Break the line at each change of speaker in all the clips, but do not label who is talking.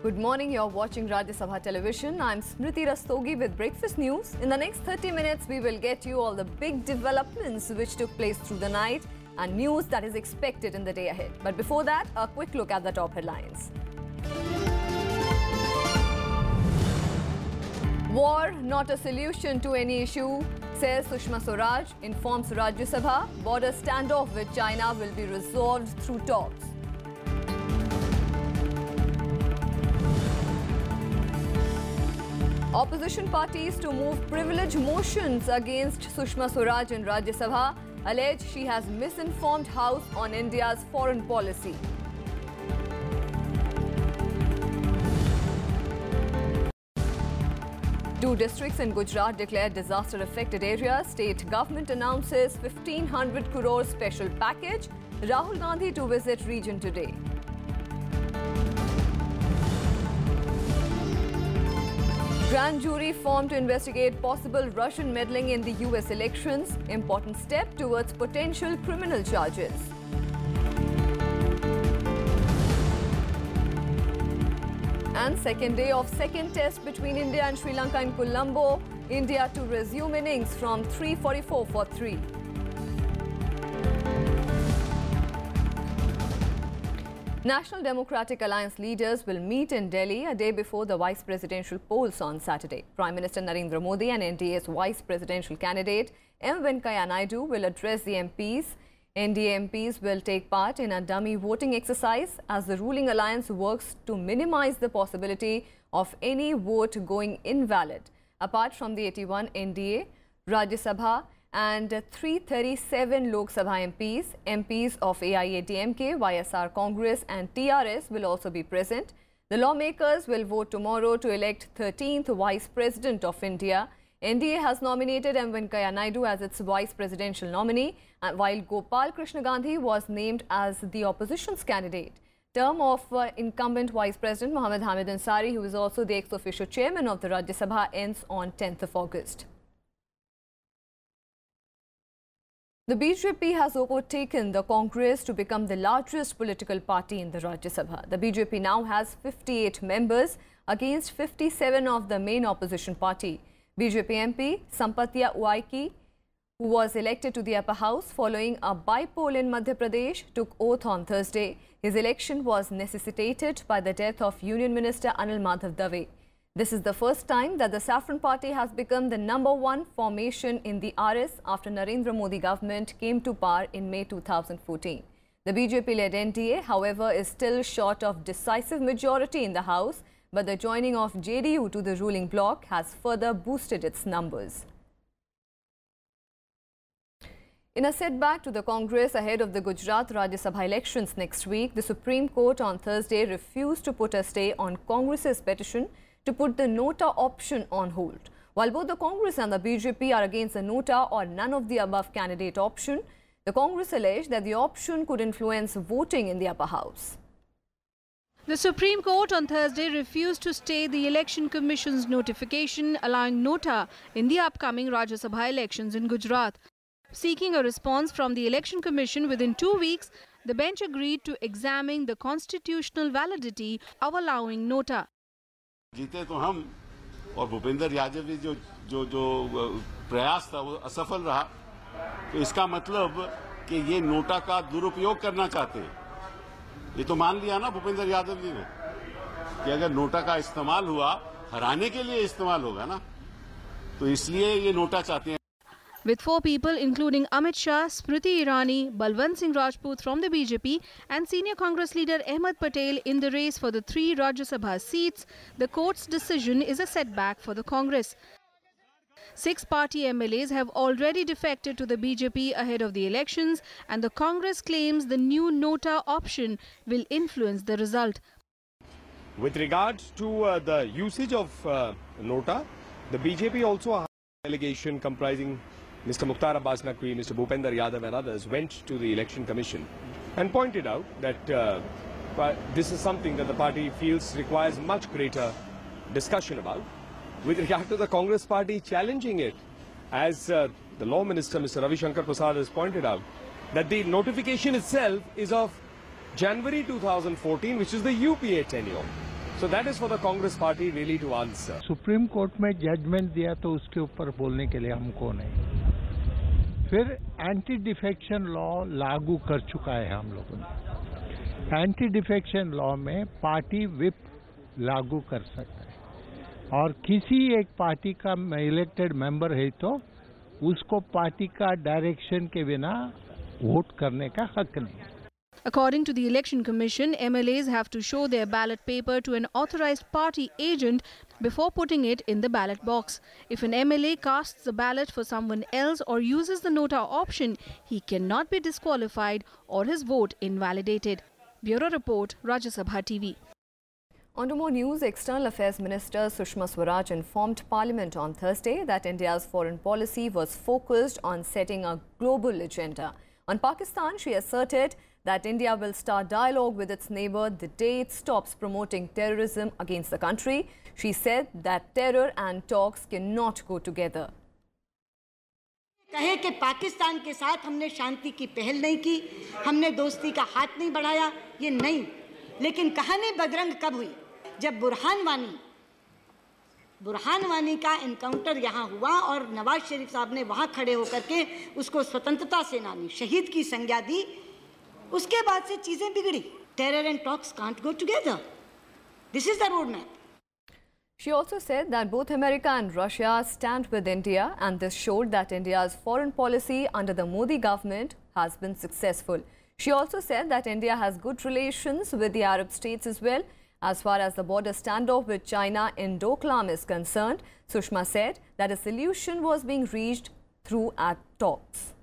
Good morning, you're watching Rajya Sabha television. I'm Smriti Rastogi with Breakfast News. In the next 30 minutes, we will get you all the big developments which took place through the night and news that is expected in the day ahead. But before that, a quick look at the top headlines. War not a solution to any issue, says Sushma Swaraj, informs Rajya Sabha. Border standoff with China will be resolved through talks. Opposition parties to move privilege motions against Sushma Swaraj in Rajya Sabha allege she has misinformed House on India's foreign policy. Two districts in Gujarat declared disaster-affected areas. State government announces 1,500 crore special package. Rahul Gandhi to visit region today. Grand jury formed to investigate possible Russian meddling in the US elections. Important step towards potential criminal charges. And second day of second test between India and Sri Lanka in Colombo. India to resume innings from 344 for 3. National Democratic Alliance leaders will meet in Delhi a day before the vice presidential polls on Saturday. Prime Minister Narendra Modi and NDA's vice presidential candidate M. Venkaiah Naidu will address the MPs. NDA MPs will take part in a dummy voting exercise as the ruling alliance works to minimize the possibility of any vote going invalid. Apart from the 81 NDA, Rajya Sabha and 337 Lok Sabha MPs, MPs of AIADMK, YSR Congress and TRS will also be present. The lawmakers will vote tomorrow to elect 13th Vice President of India. NDA has nominated M. Venkaiah Naidu as its vice presidential nominee, while Gopal Krishna Gandhi was named as the opposition's candidate. Term of incumbent Vice President Mohammad Hamid Ansari, who is also the ex-officio chairman of the Rajya Sabha, ends on 10th of August. The BJP has overtaken the Congress to become the largest political party in the Rajya Sabha. The BJP now has 58 members against 57 of the main opposition party. BJP MP Sampatya Uaiki, who was elected to the upper house following a by-poll in Madhya Pradesh, took oath on Thursday. His election was necessitated by the death of Union Minister Anil Madhav Dave. This is the first time that the Saffron Party has become the #1 formation in the RS after Narendra Modi government came to power in May 2014. The BJP-led NDA, however, is still short of decisive majority in the House, but the joining of JDU to the ruling bloc has further boosted its numbers. In a setback to the Congress ahead of the Gujarat Rajya Sabha elections next week, the Supreme Court on Thursday refused to put a stay on Congress's petition to put the nota option on hold. While both the Congress and the BJP are against the nota or none of the above candidate option, the Congress alleged that the option could influence voting in the upper house.
The Supreme Court on Thursday refused to stay the Election Commission's notification allowing nota in the upcoming Rajya Sabha elections in Gujarat. Seeking a response from the Election Commission within 2 weeks, the bench agreed to examine the constitutional validity of allowing nota.
जीते तो हम और भूपेंद्र यादव जी जो प्रयास था वो असफल रहा, तो इसका मतलब कि ये नोटा का दुरुपयोग करना चाहते हैं। ये तो मान लिया ना भूपेंद्र यादव जी ने कि अगर नोटा का इस्तेमाल हुआ, हराने के लिए इस्तेमाल होगा ना, तो इसलिए ये नोटा चाहते हैं।
With 4 people, including Amit Shah, Smriti Irani, Balwant Singh Rajput from the BJP and senior Congress leader Ahmed Patel in the race for the 3 Rajya Sabha seats, the court's decision is a setback for the Congress. 6 party MLAs have already defected to the BJP ahead of the elections, and the Congress claims the new nota option will influence the result.
With regard to the usage of nota, the BJP also has an allegation comprising Mr. Mukhtar Abbas Naqvi, Mr. Bhupender Yadav and others went to the Election Commission and pointed out that this is something that the party feels requires much greater discussion about. With regard to the Congress party challenging it, as the Law Minister, Mr. Ravi Shankar Prasad, has pointed out, that the notification itself is of January 2014, which is the UPA tenure. So that is for the Congress party really to answer.
Supreme court में judgement दिया तो उसके ऊपर बोलने के लिए हम कौन है? फिर एंटी डिफेक्शन लॉ लागू कर चुका है हम लोगों ने। एंटी डिफेक्शन लॉ में पार्टी विप लागू कर सकता है और किसी एक पार्टी का इलेक्टेड मेंबर है तो उसको पार्टी का डायरेक्शन के बिना वोट करने का हक नहीं है।
According to the Election Commission, MLAs have to show their ballot paper to an authorized party agent before putting it in the ballot box. If an MLA casts the ballot for someone else or uses the nota option, he cannot be disqualified or his vote invalidated. Bureau Report, Rajya Sabha TV.
On to more news, External Affairs Minister Sushma Swaraj informed Parliament on Thursday that India's foreign policy was focused on setting a global agenda. On Pakistan, she asserted that India will start dialogue with its neighbour the day it stops promoting terrorism against the country. She said that terror and talks cannot go together.
कहे कि पाकिस्तान के साथ हमने शांति की पहल नहीं की, हमने दोस्ती का हाथ नहीं बढ़ाया, ये नहीं। लेकिन कहानी बदरंग कब हुई? जब बुरहान वानी का एनकाउंटर यहाँ हुआ और नवाज शरीफ साहब ने वहाँ खड़े होकर के उसको स्वतंत्रता सेनानी शहीद की संज्ञा दी। उसके बाद से चीजें बिगड़ी। Terror and talks can't go together. This is the roadmap.
She also said that both America and Russia stand with India, and this showed that India's foreign policy under the Modi government has been successful. She also said that India has good relations with the Arab states as well. As far as the border standoff with China in Doklam is concerned, Sushma said that a solution was being reached through talks.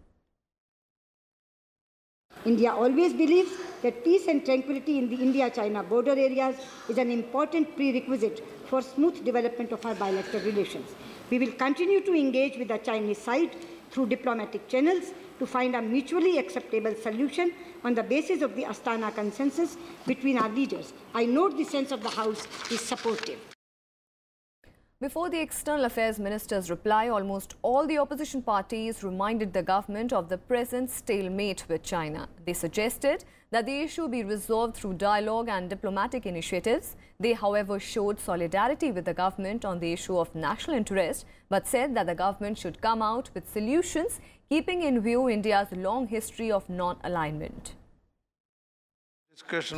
India always believes that peace and tranquility in the India-China border areas is an important prerequisite for smooth development of our bilateral relations. We will continue to engage with the Chinese side through diplomatic channels to find a mutually acceptable solution on the basis of the Astana consensus between our leaders. I note the sense of the House is supportive.
Before the External Affairs Minister's reply, almost all the opposition parties reminded the government of the present stalemate with China. They suggested that the issue be resolved through dialogue and diplomatic initiatives. They, however, showed solidarity with the government on the issue of national interest, but said that the government should come out with solutions, keeping in view India's long history of non-alignment.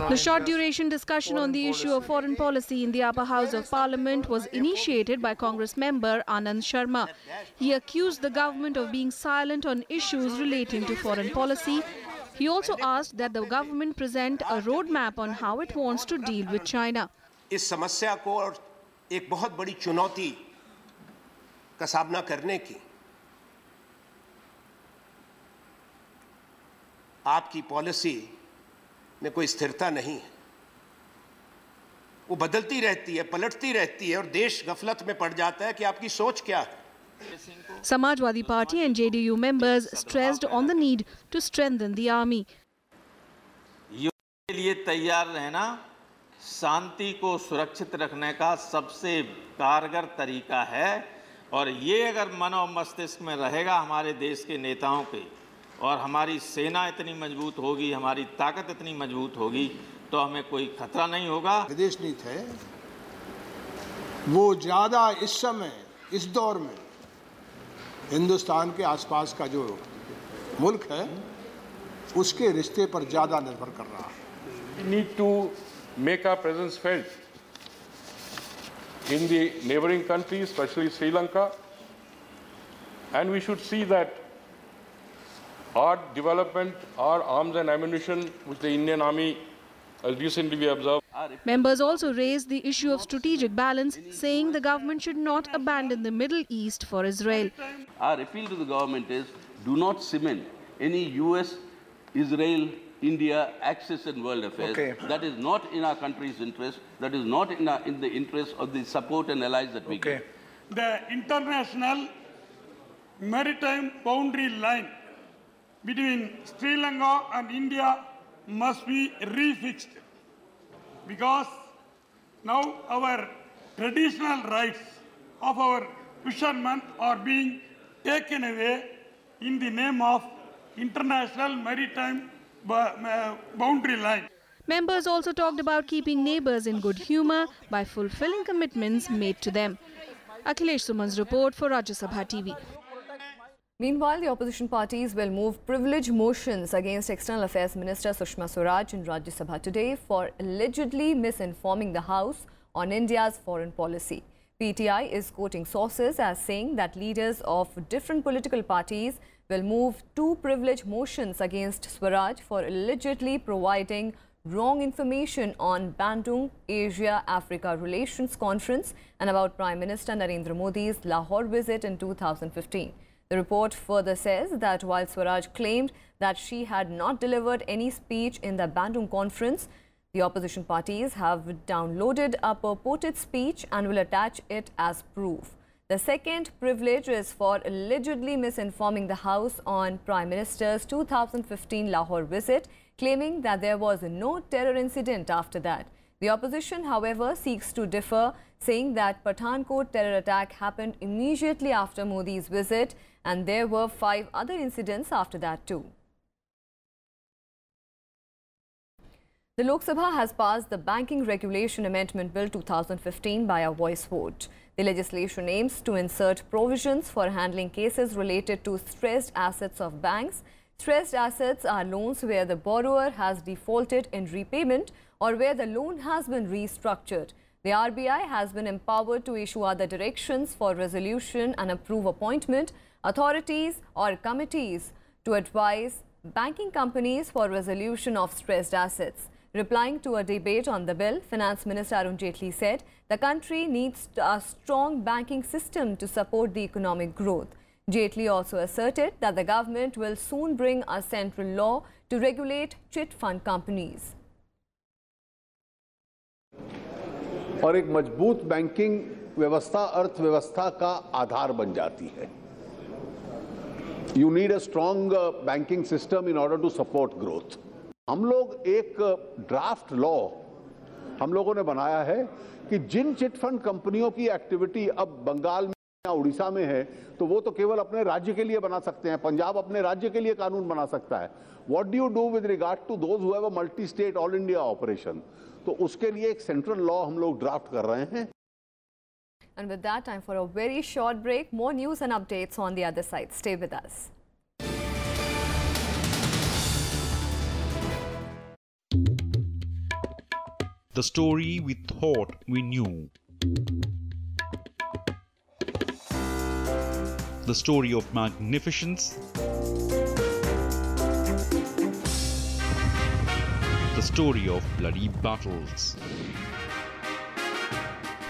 The short-duration discussion on the issue of foreign policy in the upper house of Parliament was initiated by Congress member Anand Sharma. He accused the government of being silent on issues relating to foreign policy. He also asked that the government present a roadmap on how it wants to deal with China.
इस समस्या को और एक बहुत बड़ी चुनौती का सामना करने की आपकी पॉलिसी में कोई स्थिरता नहीं है। वो बदलती रहती है, पलटती रहती है और देश गफलत में पड़ जाता है कि आपकी सोच क्या है।
Samajwadi Party and JDU members stressed on the need to strengthen the army.
युद्ध के लिए तैयार रहना शांति को सुरक्षित रखने का सबसे कारगर तरीका है और ये अगर मन और मस्तिष्क में रहेगा हमारे देश के नेताओं के और हमारी सेना इतनी मजबूत होगी, हमारी ताकत इतनी मजबूत होगी तो हमें कोई खतरा नहीं होगा।
विदेश नीति है वो ज़्यादा इस समय इस दौर में हिंदुस्तान के आसपास का जो मुल्क है उसके रिश्ते पर ज़्यादा निर्भर कर रहा है।
We need to make our presence felt in the neighboring countries, especially Sri Lanka, and we should see that our development, our arms and ammunition, which the Indian Army recently we observed.
Members also raised the issue of strategic balance, saying the government should not abandon the Middle East for Israel.
Our appeal to the government is do not cement any US, Israel, India axis in world affairs. Okay. That is not in our country's interest. That is not in the interest of the support and allies that we get.
The international maritime boundary line between Sri Lanka and India must be refixed because now our traditional rights of our fishermen are being taken away in the name of international maritime boundary line.
Members also talked about keeping neighbours in good humour by fulfilling commitments made to them. Akhilesh Suman's report for Rajya Sabha TV.
Meanwhile, the opposition parties will move privilege motions against External Affairs Minister Sushma Swaraj in Rajya Sabha today for allegedly misinforming the House on India's foreign policy. PTI is quoting sources as saying that leaders of different political parties will move 2 privilege motions against Swaraj for allegedly providing wrong information on Bandung Asia-Africa Relations Conference and about Prime Minister Narendra Modi's Lahore visit in 2015. The report further says that while Swaraj claimed that she had not delivered any speech in the Bandung conference, the opposition parties have downloaded a purported speech and will attach it as proof. The second privilege is for allegedly misinforming the House on Prime Minister's 2015 Lahore visit, claiming that there was no terror incident after that. The opposition, however, seeks to differ, saying that Pathankot terror attack happened immediately after Modi's visit and there were 5 other incidents after that too. The Lok Sabha has passed the Banking Regulation Amendment Bill 2015 by a voice vote. The legislation aims to insert provisions for handling cases related to stressed assets of banks. Stressed assets are loans where the borrower has defaulted in repayment or where the loan has been restructured. The RBI has been empowered to issue other directions for resolution and approve appointment, authorities or committees to advise banking companies for resolution of stressed assets. Replying to a debate on the bill, Finance Minister Arun Jaitley said the country needs a strong banking system to support the economic growth. Jaitley also asserted that the government will soon bring a central law to regulate chit fund companies.
और एक मजबूत banking व्यवस्था अर्थव्यवस्था का आधार बन जाती है. You need a strong banking system in order to support growth. हम लोग एक ड्राफ्ट लॉ हम लोगों ने बनाया है कि जिन चिट फंड कंपनियों की एक्टिविटी अब बंगाल में या उड़ीसा में है तो वो तो केवल अपने राज्य के लिए बना सकते हैं. पंजाब अपने राज्य के लिए कानून बना सकता है. What do you do with regard to those who have a multi state all India operation? तो उसके लिए एक सेंट्रल लॉ हम लोग ड्राफ्ट कर रहे हैं.
And with that, time for a very short break. More news and updates on the other side. Stay with us.
The story we thought we knew. The story of magnificence. The story of bloody battles.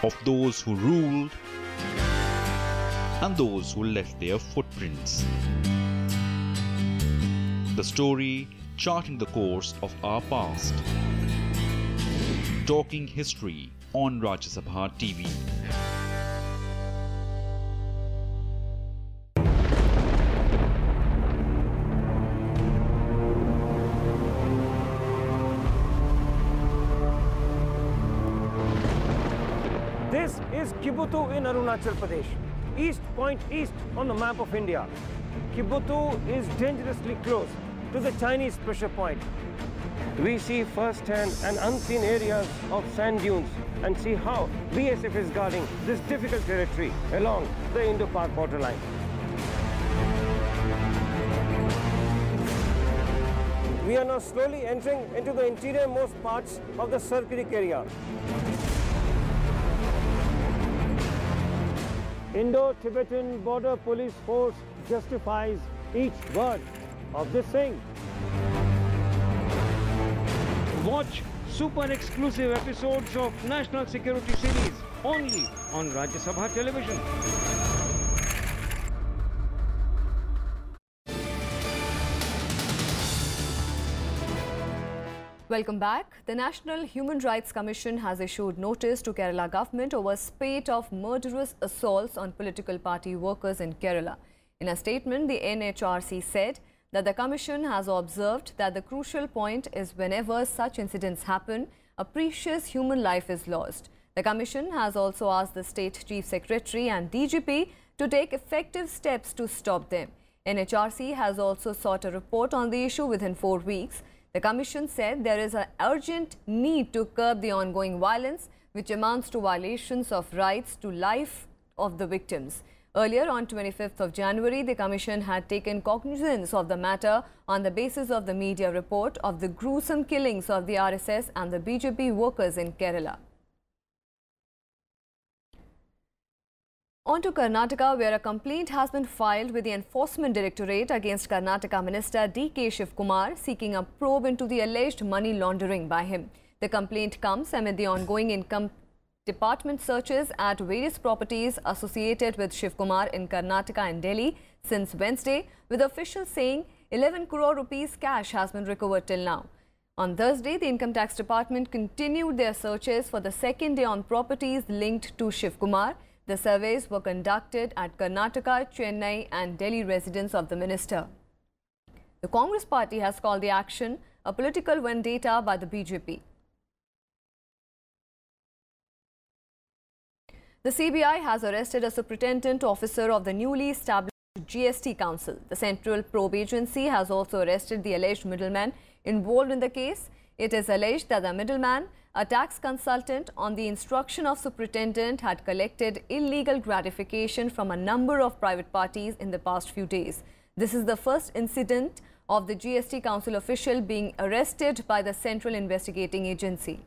Of those who ruled and those who left their footprints. The story charting the course of our past. Talking history on Rajya Sabha TV.
This is Kibutu in Arunachal Pradesh, East Point East on the map of India. Kibutu is dangerously close to the Chinese pressure point. We see first-hand and unseen areas of sand dunes and see how BSF is guarding this difficult territory along the Indo-Pak borderline. We are now slowly entering into the interior-most parts of the Sarkirik area. Indo-Tibetan Border Police Force justifies each word of this saying. Watch super exclusive episodes of National Security Series only on Rajya Sabha television.
Welcome back. The National Human Rights Commission has issued notice to Kerala government over a spate of murderous assaults on political party workers in Kerala. In a statement, the NHRC said that the Commission has observed that the crucial point is whenever such incidents happen, a precious human life is lost. The Commission has also asked the State Chief Secretary and DGP to take effective steps to stop them. NHRC has also sought a report on the issue within 4 weeks. The Commission said there is an urgent need to curb the ongoing violence, which amounts to violations of rights to life of the victims. Earlier, on 25th of January, the Commission had taken cognizance of the matter on the basis of the media report of the gruesome killings of the RSS and the BJP workers in Kerala. On to Karnataka, where a complaint has been filed with the Enforcement Directorate against Karnataka Minister D.K. Shivkumar, seeking a probe into the alleged money laundering by him. The complaint comes amid the ongoing income department searches at various properties associated with Shivkumar in Karnataka and Delhi since Wednesday, with officials saying 11 crore rupees cash has been recovered till now. On Thursday, the Income Tax Department continued their searches for the second day on properties linked to Shivkumar. The surveys were conducted at Karnataka, Chennai and Delhi residence of the minister. The Congress party has called the action a political vendetta by the BJP. The CBI has arrested a superintendent officer of the newly established GST Council. The Central Probe Agency has also arrested the alleged middleman involved in the case. It is alleged that the middleman, a tax consultant on the instruction of superintendent, had collected illegal gratification from a number of private parties in the past few days. This is the first incident of the GST Council official being arrested by the Central Investigating Agency.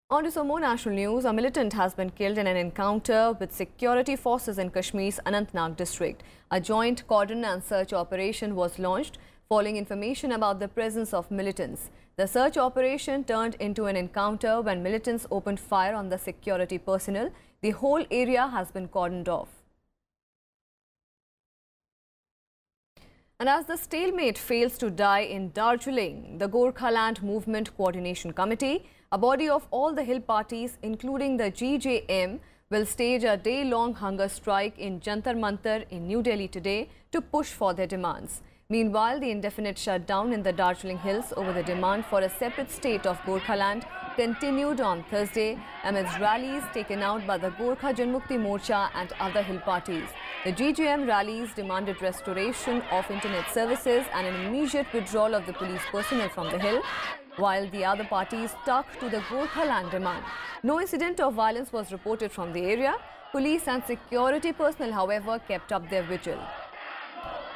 On to some more national news. A militant has been killed in an encounter with security forces in Kashmir's Anantnag district. A joint cordon and search operation was launched following information about the presence of militants. The search operation turned into an encounter when militants opened fire on the security personnel. The whole area has been cordoned off. And as the stalemate fails to die in Darjeeling, the GORKHALAND Movement Coordination Committee, a body of all the hill parties, including the GJM, will stage a day-long hunger strike in Jantar Mantar in New Delhi today to push for their demands. Meanwhile, the indefinite shutdown in the Darjeeling Hills over the demand for a separate state of Gorkhaland continued on Thursday amidst rallies taken out by the Gorkha Janmukti Morcha and other hill parties. The GJM rallies demanded restoration of internet services and an immediate withdrawal of the police personnel from the hill, while the other parties stuck to the Gorkhaland demand. No incident of violence was reported from the area. Police and security personnel, however, kept up their vigil.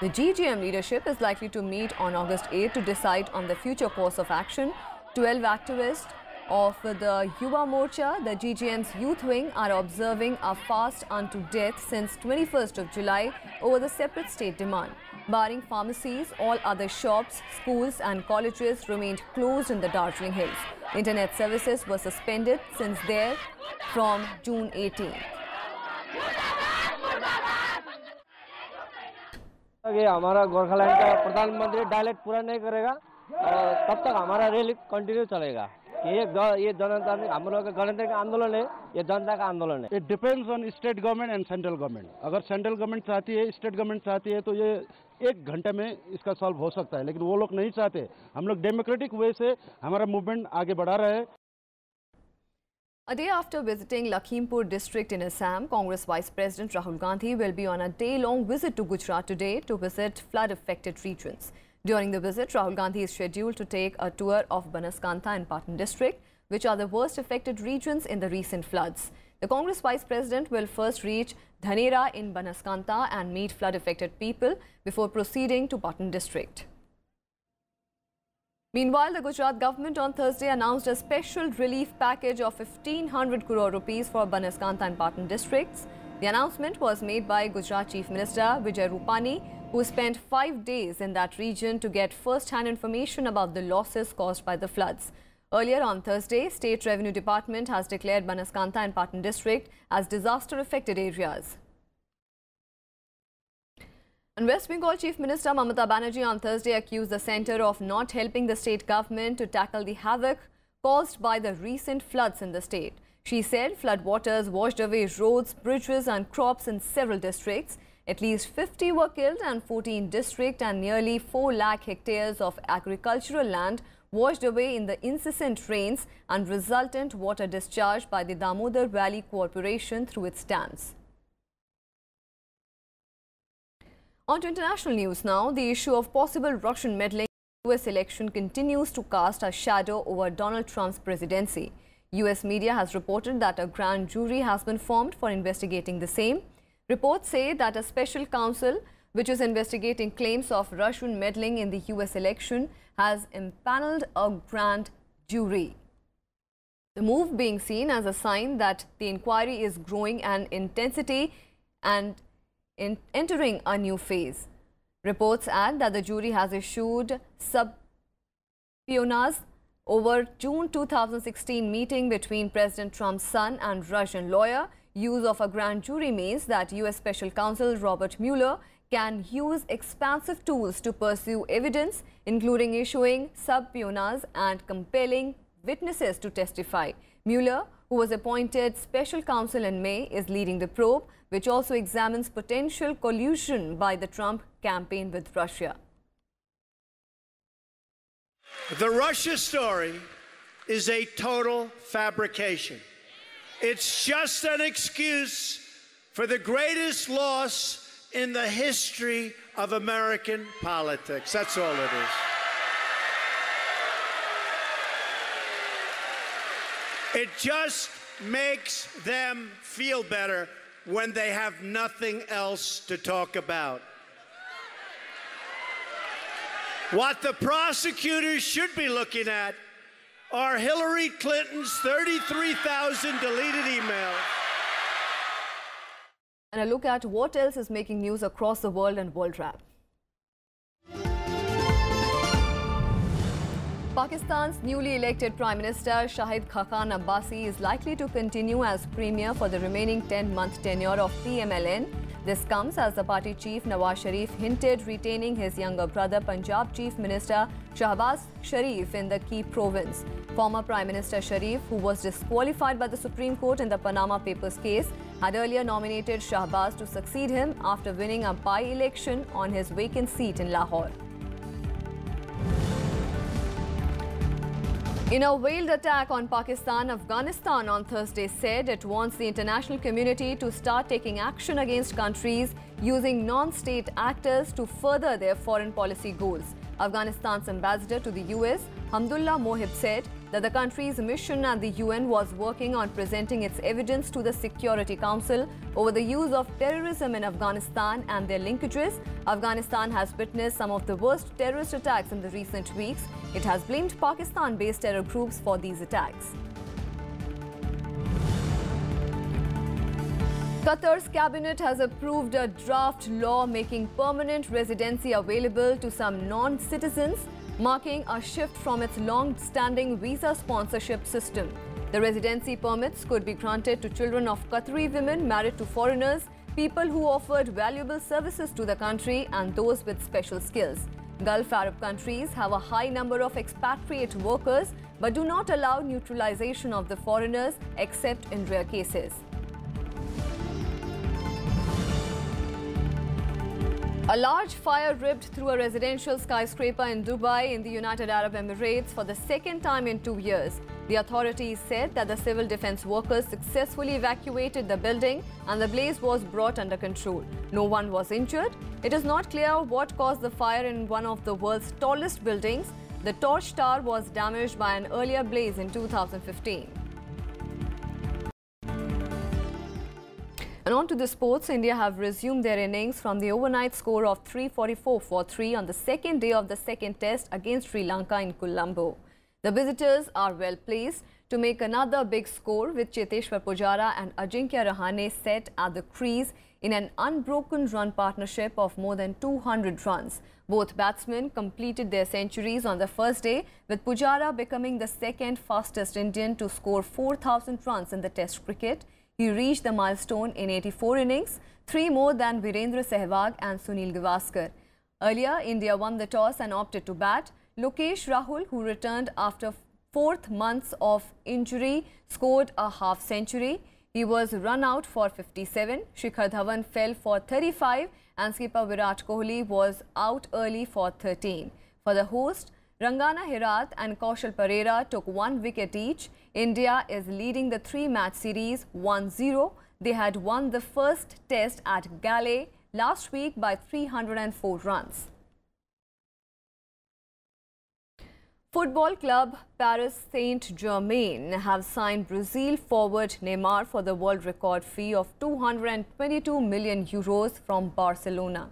The GJM leadership is likely to meet on August 8 to decide on the future course of action. 12 activists of the Yuva Morcha, the GJM's youth wing, are observing a fast unto death since 21st of July over the separate state demand. Barring pharmacies, all other shops, schools and colleges remained closed in the Darjeeling Hills. Internet services were suspended since there from June 18th.
ये हमारा गोरखालैंड का प्रधानमंत्री dialect पूरा नहीं करेगा तब तक हमारा रैली कंटिन्यू चलेगा ये जनतांत्रिक हम लोग का गणतंत्र आंदोलन है ये जनता का आंदोलन है
it depends on state government and central government अगर सेंट्रल गवर्नमेंट चाहती है स्टेट गवर्नमेंट चाहती है तो ये 1 घंटे में इसका सॉल्व हो सकता है लेकिन वो लोग नहीं चाहते हम लोग डेमोक्रेटिक वे से हमारा मूवमेंट आगे बढ़ा रहे हैं
A day after visiting Lakhimpur district in Assam, Congress Vice President Rahul Gandhi will be on a day-long visit to Gujarat today to visit flood-affected regions. During the visit, Rahul Gandhi is scheduled to take a tour of Banaskantha and Patan district, which are the worst affected regions in the recent floods. The Congress Vice President will first reach Dhanera in Banaskantha and meet flood-affected people before proceeding to Patan district. Meanwhile, the Gujarat government on Thursday announced a special relief package of 1,500 crore rupees for Banaskantha and Patan districts. The announcement was made by Gujarat Chief Minister Vijay Rupani, who spent 5 days in that region to get first-hand information about the losses caused by the floods. Earlier on Thursday, State Revenue Department has declared Banaskantha and Patan district as disaster-affected areas. And West Bengal Chief Minister Mamata Banerjee on Thursday accused the centre of not helping the state government to tackle the havoc caused by the recent floods in the state. She said floodwaters washed away roads, bridges and crops in several districts. At least 50 were killed and 14 districts and nearly 4 lakh hectares of agricultural land washed away in the incessant rains and resultant water discharge by the Damodar Valley Corporation through its dams. On to international news now. The issue of possible Russian meddling in the US election continues to cast a shadow over Donald Trump's presidency. US media has reported that a grand jury has been formed for investigating the same. Reports say that a special counsel, which is investigating claims of Russian meddling in the US election, has impaneled a grand jury. The move being seen as a sign that the inquiry is growing in intensity and entering a new phase. Reports add that the jury has issued subpoenas over June 2016 meeting between President Trump's son and Russian lawyer. Use of a grand jury means that US Special Counsel Robert Mueller can use expansive tools to pursue evidence, including issuing subpoenas and compelling witnesses to testify. Mueller, who was appointed special counsel in May, is leading the probe, which also examines potential collusion by the Trump campaign with Russia.
The Russia story is a total fabrication. It's just an excuse for the greatest loss in the history of American politics. That's all it is. It just makes them feel better when they have nothing else to talk about. What the prosecutors should be looking at are Hillary Clinton's 33,000 deleted emails.
And a look at what else is making news across the world and World WRAP. Pakistan's newly elected Prime Minister Shahid Khaqan Abbasi is likely to continue as Premier for the remaining 10-month tenure of PMLN. This comes as the party chief Nawaz Sharif hinted retaining his younger brother Punjab Chief Minister Shahbaz Sharif in the key province. Former Prime Minister Sharif, who was disqualified by the Supreme Court in the Panama Papers case, had earlier nominated Shahbaz to succeed him after winning a by-election on his vacant seat in Lahore. In a veiled attack on Pakistan, Afghanistan on Thursday said it wants the international community to start taking action against countries using non-state actors to further their foreign policy goals. Afghanistan's ambassador to the US, Hamdullah Mohib, said that the country's mission at the UN was working on presenting its evidence to the Security Council over the use of terrorism in Afghanistan and their linkages. Afghanistan has witnessed some of the worst terrorist attacks in the recent weeks. It has blamed Pakistan-based terror groups for these attacks. Qatar's cabinet has approved a draft law making permanent residency available to some non-citizens, marking a shift from its long-standing visa sponsorship system. The residency permits could be granted to children of Qatari women married to foreigners, people who offered valuable services to the country, and those with special skills. Gulf Arab countries have a high number of expatriate workers but do not allow neutralization of the foreigners except in rare cases. A large fire ripped through a residential skyscraper in Dubai in the United Arab Emirates for the second time in 2 years. The authorities said that the civil defense workers successfully evacuated the building and the blaze was brought under control. No one was injured. It is not clear what caused the fire in one of the world's tallest buildings. The Torch Tower was damaged by an earlier blaze in 2015. And on to the sports. India have resumed their innings from the overnight score of 344 for 3 on the second day of the second test against Sri Lanka in Colombo. The visitors are well placed to make another big score with Cheteshwar Pujara and Ajinkya Rahane set at the crease in an unbroken run partnership of more than 200 runs. Both batsmen completed their centuries on the first day, with Pujara becoming the second fastest Indian to score 4,000 runs in the Test cricket. He reached the milestone in 84 innings, 3 more than Virendra Sehwag and Sunil Gavaskar. Earlier, India won the toss and opted to bat. Lokesh Rahul, who returned after 4 months of injury, scored a half-century. He was run out for 57. Shikhar Dhawan fell for 35 and skipper Virat Kohli was out early for 13. For the host, Rangana Herath and Kaushal Pereira took 1 wicket each. India is leading the 3-match series 1-0. They had won the first test at Gale last week by 304 runs. Football club Paris Saint-Germain have signed Brazil forward Neymar for the world record fee of 222 million euros from Barcelona.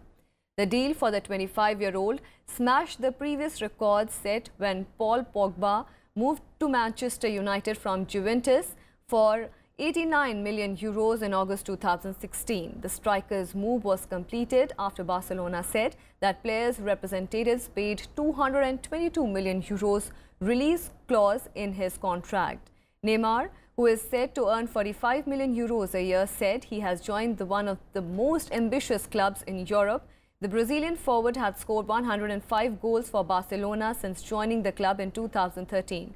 The deal for the 25-year-old smashed the previous record set when Paul Pogba moved to Manchester United from Juventus for 89 million euros in August 2016. The striker's move was completed after Barcelona said that players' representatives paid 222 million euros release clause in his contract. Neymar, who is said to earn 45 million euros a year, said he has joined one of the most ambitious clubs in Europe. The Brazilian forward had scored 105 goals for Barcelona since joining the club in 2013.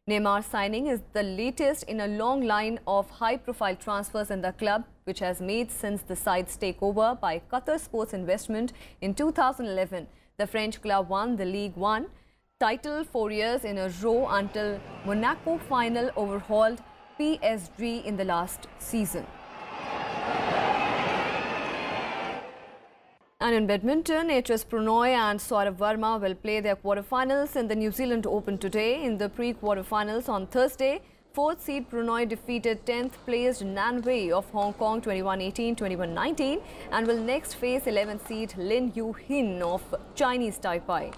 Neymar's signing is the latest in a long line of high-profile transfers in the club, which has made since the side's takeover by Qatar Sports Investment in 2011. The French club won the Ligue 1 title 4 years in a row until Monaco final overhauled PSG in the last season. And in badminton, HS Pranoy and Saurav Verma will play their quarterfinals in the New Zealand Open today. In the pre-quarterfinals on Thursday, 4th seed Pranoy defeated 10th placed Nan Wei of Hong Kong 21-18, 21-19 and will next face 11th seed Lin Yu-hin of Chinese Taipei.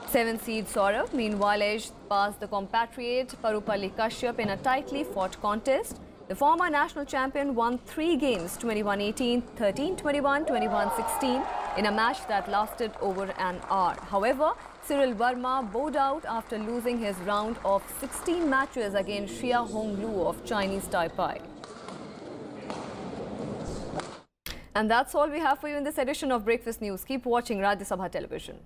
7th seed Saurav, meanwhile, edged past the compatriot Parupalli Kashyap in a tightly fought contest. The former national champion won 3 games, 21-18, 13-21, 21-16 in a match that lasted over an hour. However, Cyril Verma bowed out after losing his round of 16 matches against Xia Honglu of Chinese Taipei. And that's all we have for you in this edition of Breakfast News. Keep watching Rajya Sabha television.